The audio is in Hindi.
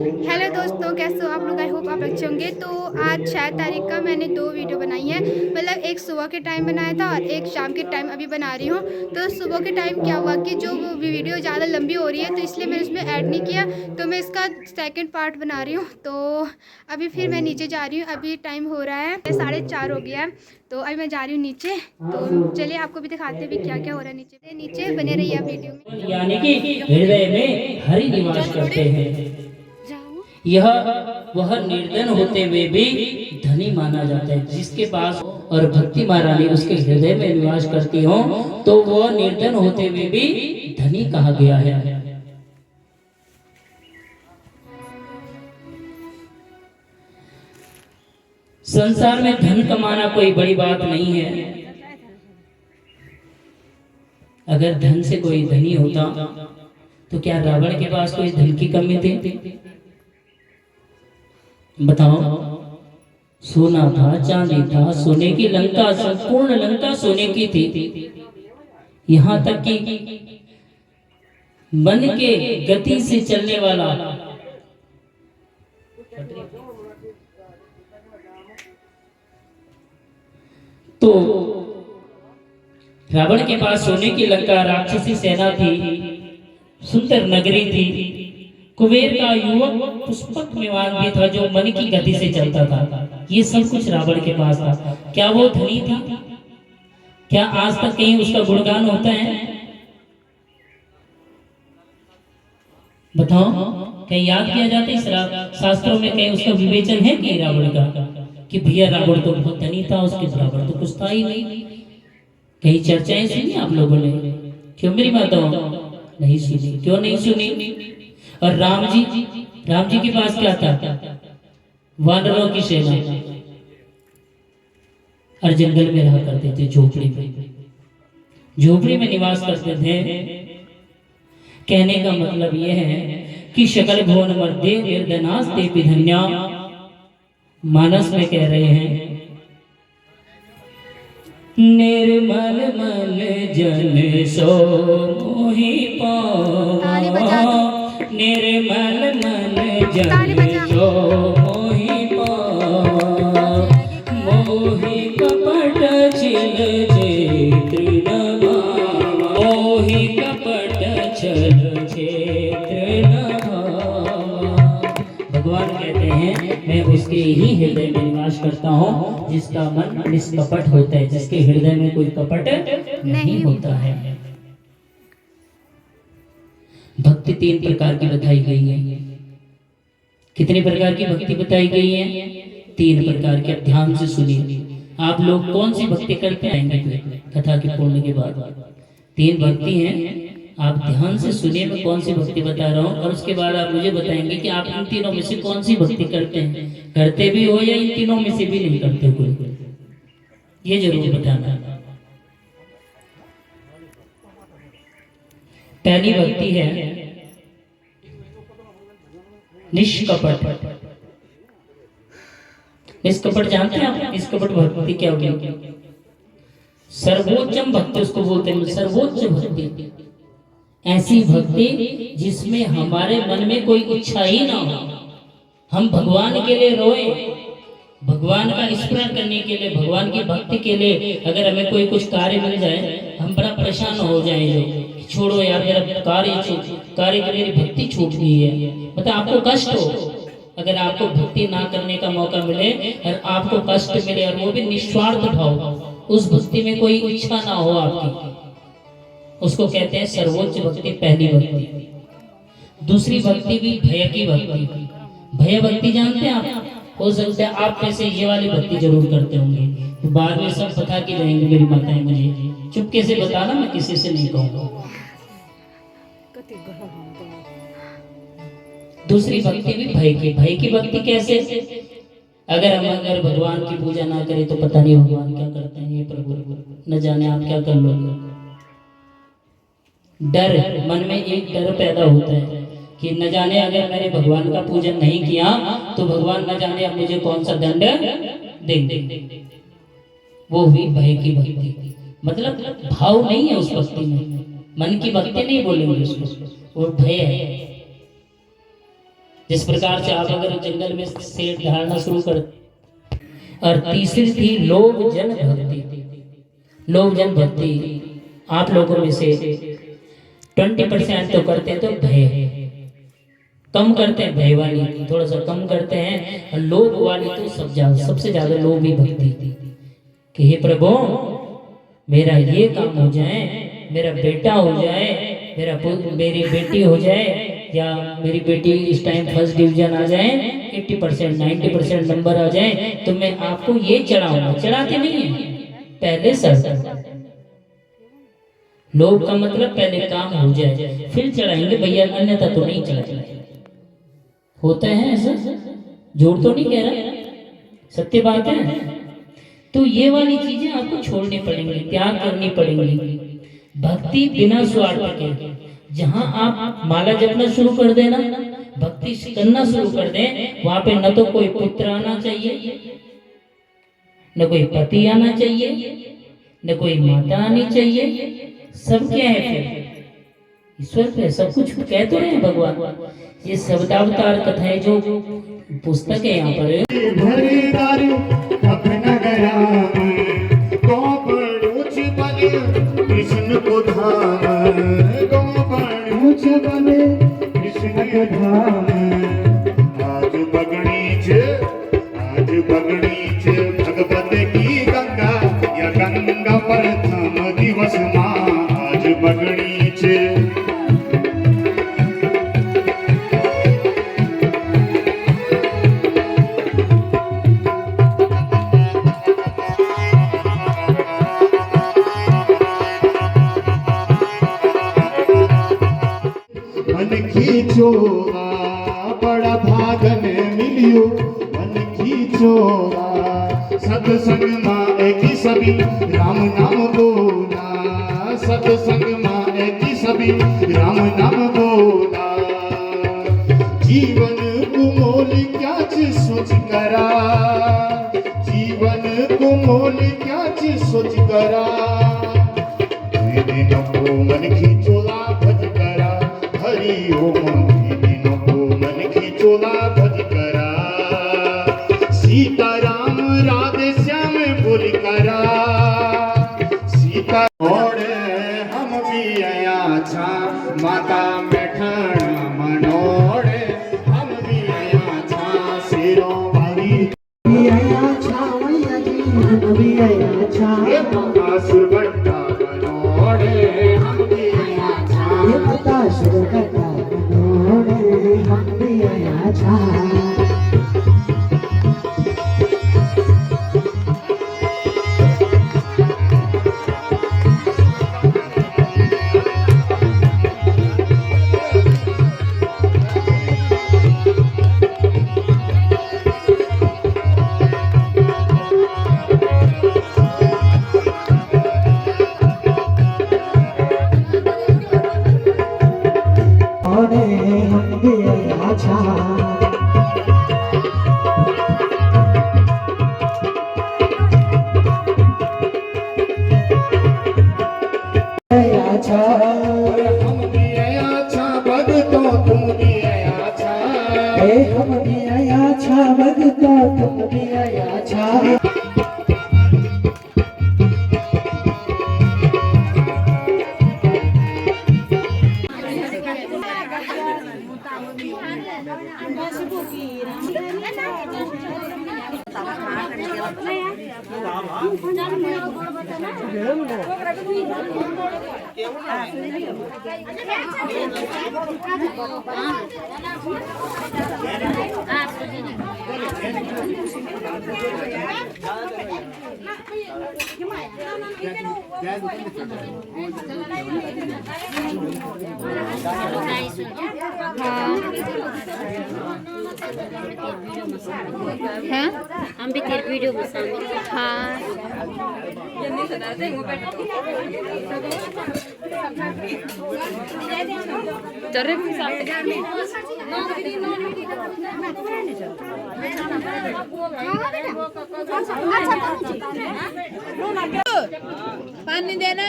हेलो दोस्तों, कैसे हो आप लोग? आई होप आप अच्छे होंगे। तो आज 6 तारीख का मैंने 2 वीडियो बनाई है। मतलब एक सुबह के टाइम बनाया था और एक शाम के टाइम अभी बना रही हूँ। तो सुबह के टाइम क्या हुआ कि जो वो वीडियो ज़्यादा लंबी हो रही है तो इसलिए मैंने उसमें ऐड नहीं किया। तो मैं इसका सेकंड पार्ट बना रही हूँ। तो अभी फिर मैं नीचे जा रही हूँ। अभी टाइम हो रहा है 4:30 हो गया है। तो अभी मैं जा रही हूँ नीचे। तो चलिए आपको भी दिखाते हैं अभी क्या क्या हो रहा है नीचे। नीचे बने रहिए आप वीडियो में। यानी कि हृदय में हरि निवास करते हैं। यह वह निर्धन होते हुए भी धनी माना जाता है। जिसके पास और भक्ति महारानी उसके हृदय में निवास करती हो तो वह निर्धन होते हुए भी धनी कहा गया है। संसार में धन कमाना कोई बड़ी बात नहीं है। अगर धन से कोई धनी होता तो क्या रावण के पास कोई धन की कमी थी? बताओ। सोना था, चांदी था, सोने की लंका, संपूर्ण लंका सोने की थी। यहाँ तक कि मन के गति से चलने वाला तो रावण के पास सोने की लंका, राक्षसी सेना थी, सुंदर नगरी थी, कुबेर का युवक पुष्पक विमान भी था जो मन की गति से चलता था। ये सब कुछ रावण के पास था। क्या वो धनी था? क्या आज तक कहीं उसका गुणगान होता है? बताओ। कहीं याद किया जाता है इस शास्त्रों में? कहीं उसका विवेचन है कि रावण का कि भैया रावण तो बहुत धनी था, उसके बराबर तो कुछ था ही नहीं? कहीं चर्चाएं सुनी आप लोगों ने? क्यों मेरी माताओं? नहीं सुनी। क्यों नहीं सुनी? और राम जी के पास क्या था? वानरों की सेना। और जंगल में रहा करते थे, झोपड़ी में, झोपड़ी में निवास करते थे। कहने का मतलब यह है कि शकल भुवन मध्य निर्धनास्ते विधन्या। मानस में कह रहे हैं निर्मल मन जन सो मोहि पावा, निर्मल मन जन सो मोहि पावा, मोहि कपट छिल क्षेत्र न भावा, मोहि कपट छल क्षेत्र न भावा। भगवान कहते हैं मैं उसके ही हृदय में निवास करता हूँ जिसका मन निष्कपट होता है, जिसके हृदय में कोई कपट नहीं होता है। भक्ति 3 प्रकार की बताई गई है। कितने प्रकार की भक्ति बताई गई है? 3 प्रकार के। ध्यान से सुनिए। आप लोग कौन सी भक्ति करते आएंगे कथा के पूर्ण के बाद? 3 भक्ति हैं। आप ध्यान से सुनिए मैं कौन सी भक्ति बता रहा हूँ और उसके बाद आप मुझे बताएंगे कि आप इन तीनों में से कौन सी भक्ति करते हैं। करते भी हो या इन तीनों में से भी नहीं करते कोई, ये जरूर बताना। पहली भक्ति है निष्कपट। निष्कपट जानते हैं आप? निष्कपट भक्ति क्या होगी? सर्वोच्चम भक्ति उसको बोलते हैं। सर्वोच्च भक्ति ऐसी भक्ति जिसमें हमारे मन में कोई इच्छा ही ना हो। हम भगवान के लिए रोए, भगवान का स्मरण करने के लिए, भगवान की भक्ति के लिए। अगर हमें कोई कुछ कार्य मिल जाए हम बड़ा परेशान हो जाए, जो छोड़ो यार मेरा कार्य की मेरी भक्ति छूट गई है। मतलब आपको कष्ट हो, अगर आपको भक्ति ना करने का मौका मिले और आपको कष्ट मिले और वो भी निस्वार्थ भाव, उस भक्ति में कोई इच्छा ना हो आपकी, उसको कहते हैं सर्वोच्च भक्ति, पहली भक्ति। दूसरी भक्ति भी भय की भक्ति। भय भक्ति जानते हैं आप? हो सकता है आप में से ये वाली भक्ति जरूर करते होंगे, तो बाद में सब बता के जाएंगे मेरी माताएं मुझे। चुपके से बताना, मैं किसी से नहीं कहूँगा। दूसरी भक्ति भी भय की। भय की भक्ति कैसे? अगर भगवान की पूजा ना करें तो पता नहीं भगवान क्या करते हैं, ये प्रभु न जाने आप क्या कर लोगे। डर, मन में एक डर पैदा होता है कि न जाने अगर मैंने भगवान का पूजन नहीं किया तो भगवान न जाने अब मुझे कौन सा दंड देंगे। वो हुई भय की भक्ति। मतलब भाव नहीं है उस भक्ति में, मन की भक्ति नहीं बोलेंगे उसको, वो भय है। जिस प्रकार से आप अगर जंगल में शेर धारना शुरू कर। और तीसरी थी लोभ जन भक्ति। लोभ जन भक्ति आप लोगों में से 20% तो करते हैं, तो भय कम करते हैं, भय वाली थोड़ा सा कम करते हैं, और लोभ वाली तो सबसे ज्यादा लोभी भक्ति कि हे प्रभु मेरा ये काम हो जाए, मेरा बेटा हो जाए, मेरी बेटी हो जाए, या मेरी बेटी इस टाइम फर्स्ट डिवीजन आ जाए, 80% 90% नंबर आ जाए, तो मैं आपको ये चढ़ाऊंगा। चढ़ाते नहीं है, पहले सर लोभ का मतलब पहले काम हो जाए फिर चढ़ाएंगे भैया, अन्यथा तो नहीं चढ़ाएंगे। होता है ऐसा, झूठ तो नहीं कह रहा, सत्य बात है। तो ये वाली चीजें आपको छोड़नी पड़ेंगी, त्याग करनी पड़ेंगी। भक्ति बिना स्वार्थ के, जहां आप माला जपना शुरू कर देना, भक्ति करना शुरू कर दें, वहां पे न तो कोई पुत्र आना चाहिए, न कोई पति आना चाहिए, न कोई माता आनी चाहिए। सब क्या है फिर ईश्वर पे सब कुछ कह तो रहे हैं भगवान। ये शब्दावतार कथाएं जो पुस्तक है यहाँ पर कृष्ण को धाम, कृष्ण को धाम। आज बगड़ी छे भगवत की गंगा, या गंगा प्रथम दिवस माँ आज बगड़ी छे। मन खींचोगा बड़ा भागन मिलियो, मन खींचोगा सत्संग माँ एक ही सभी राम नाम बोला, सत्संग माँ एक ही सभी राम नाम बोला। जीवन को मोल क्या चीज सोच करा, जीवन को मोल क्या चीज सोच करा। दिनों को मन खींचोला भज करा, हरि ओम दिनों को मन खींचोला भज करा। सीताराम राधे श्याम बोल करा, सीता ओढ़े हम भी आया छा, माता बैठना मनोड़े हम भी आया छा। सिरों वाली आया छा, मैया जी हम भी आया छा। असुर बट्टा मनोड़े हम भी आया छा, ये पता सुर बट्टा मनोड़े हम भी आया छा। हम भी आया छा भगतो तुम भी आया छा, हम भी आया छा भगतो तुम भी आया छा। हैं हम भी तेरे वीडियो में शामिल हैं। हाँ चल पानी देना।